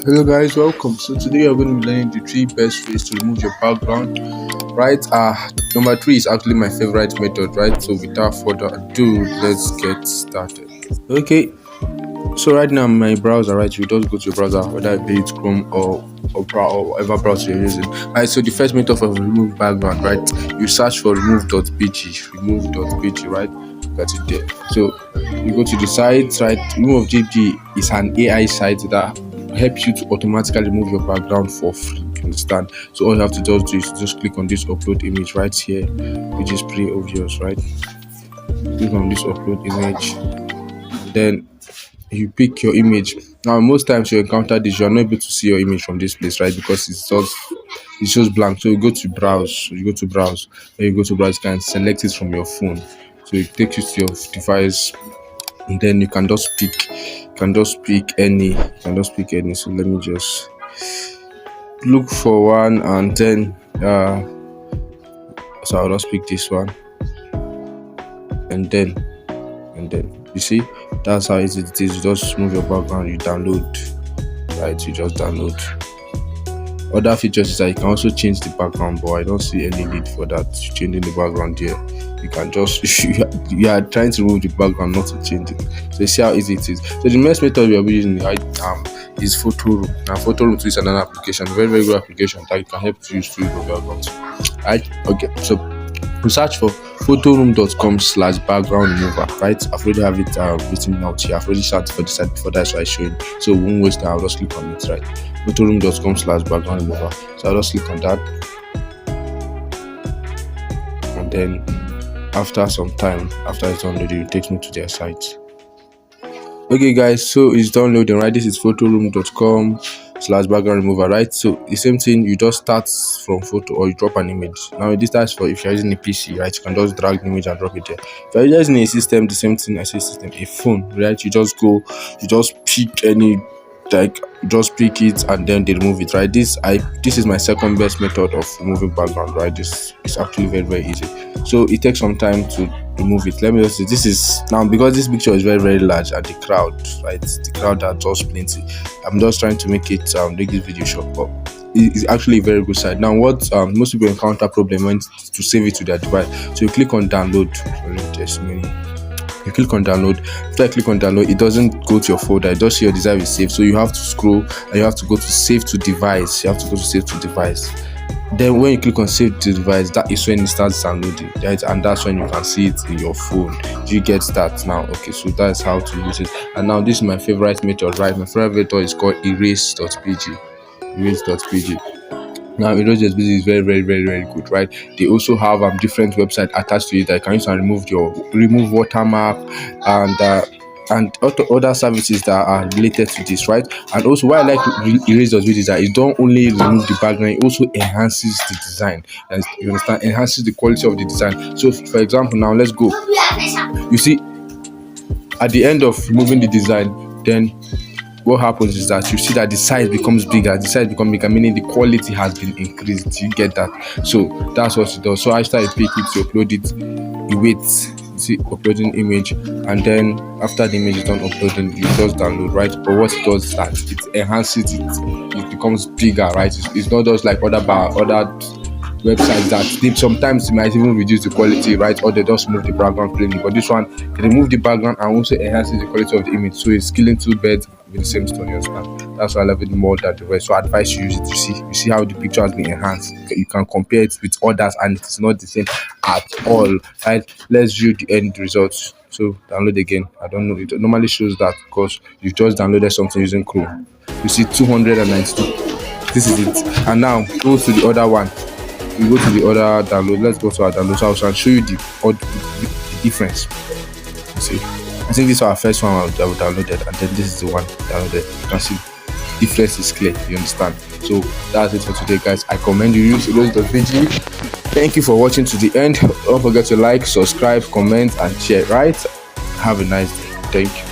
Hello guys, welcome. So today we are going to be learning the 3 best ways to remove your background. Right, number 3 is actually my favorite method, right? So without further ado, let's get started. Okay, so right now my browser, right? You just go to your browser, whether be it Chrome or whatever browser you're using. Right, so the first method of remove background, right? You search for remove.bg, right? That's it there. So you go to the site, right? Remove.bg is an AI site that helps you to automatically remove your background for free. You understand? So all you have to do is just click on this upload image right here, which is pretty obvious, right? Click on this upload image, then you pick your image. Now most times you encounter this, you are not able to see your image from this place, right? Because it's just blank. So you go to browse, then you can select it from your phone. So it takes you to your device, and then you can just pick any. So let me just look for one, and then so I'll just pick this one, and then you see that's how easy it is. You just move your background, you download, right? You just download. Other features is that you can also change the background, but I don't see any need for that. Changing the background here, you can just you are trying to remove the background, not to change it. So you see how easy it is. So the next method we are using is Photoroom. Now Photoroom is another application, very good application that can help you use to remove background. Right? Okay, so you search for photoroom.com/background remover, right? I've already have it written out here. I've already searched for the site before, that's why I show you. So we won't waste time, I'll just click on it, right? photoroom.com/background remover. So I'll just click on that, and then after some time, after it's downloaded, it takes me to their site. Okay guys, so it's downloading, right? This is photoroom.com/background remover, right? So the same thing, you just start from photo or you drop an image. Now this starts for if you're using a PC, right? You can just drag the image and drop it there. If you're using a system, the same thing. I say system, a phone, right? You just pick any, like just pick it and then they remove it, right? This is my second best method of removing background, right? This is actually very easy. So it takes some time to remove it. Let me just say, this is now because this picture is very large, and the crowd, right? The crowd are just plenty. I'm just trying to make it make this video short, but it's actually a very good site. Now what most people encounter problem when to save it to their device. So you click on download. You click on download. After I click on download, it doesn't go to your folder, it does see your device is saved. So you have to scroll and you have to go to save to device. Then when you click on save to device, that is when it starts downloading, right? And that's when you can see it in your phone. Do you get that now? Okay, so that's how to use it. And now this is my favorite method, right? My favorite method is called erase.pg. Now erase.pg is very good, right? They also have different websites attached to it that you can use and remove watermark and other services that are related to this, right? And also why I like erase.pg is that it don't only remove the background, it also enhances the design. And you understand, enhances the quality of the design. So for example, now let's go. You see, at the end of removing the design, then what happens is that you see that the size becomes bigger, meaning the quality has been increased. You get that? So that's what it does. So after you pick it, you upload it, you wait, you see uploading image, and then after the image is done uploading, you just download, right? But what it does is that it enhances it becomes bigger, right? It's not just like other websites that sometimes might even reduce the quality, right? Or they just move the background plainly. But this one, they remove the background and also enhances the quality of the image. So it's killing two birds with the same stone, you understand? That's why I love it more than the rest. So I advise you use it. You see how the picture has been enhanced. You can compare it with others and it's not the same at all, right? Let's view the end results. So download again. I don't know, it normally shows that because you just downloaded something using Chrome. You see 292. This is it. And now go to the other one. You go to the other download. Let's go to our download house and show you the difference. You see, I think this is our first one that we downloaded, and then this is the one downloaded. You can see the difference is clear. You understand? So that's it for today, guys. I commend you use erase.pg. Thank you for watching to the end. Don't forget to like, subscribe, comment, and share. Right? Have a nice day. Thank you.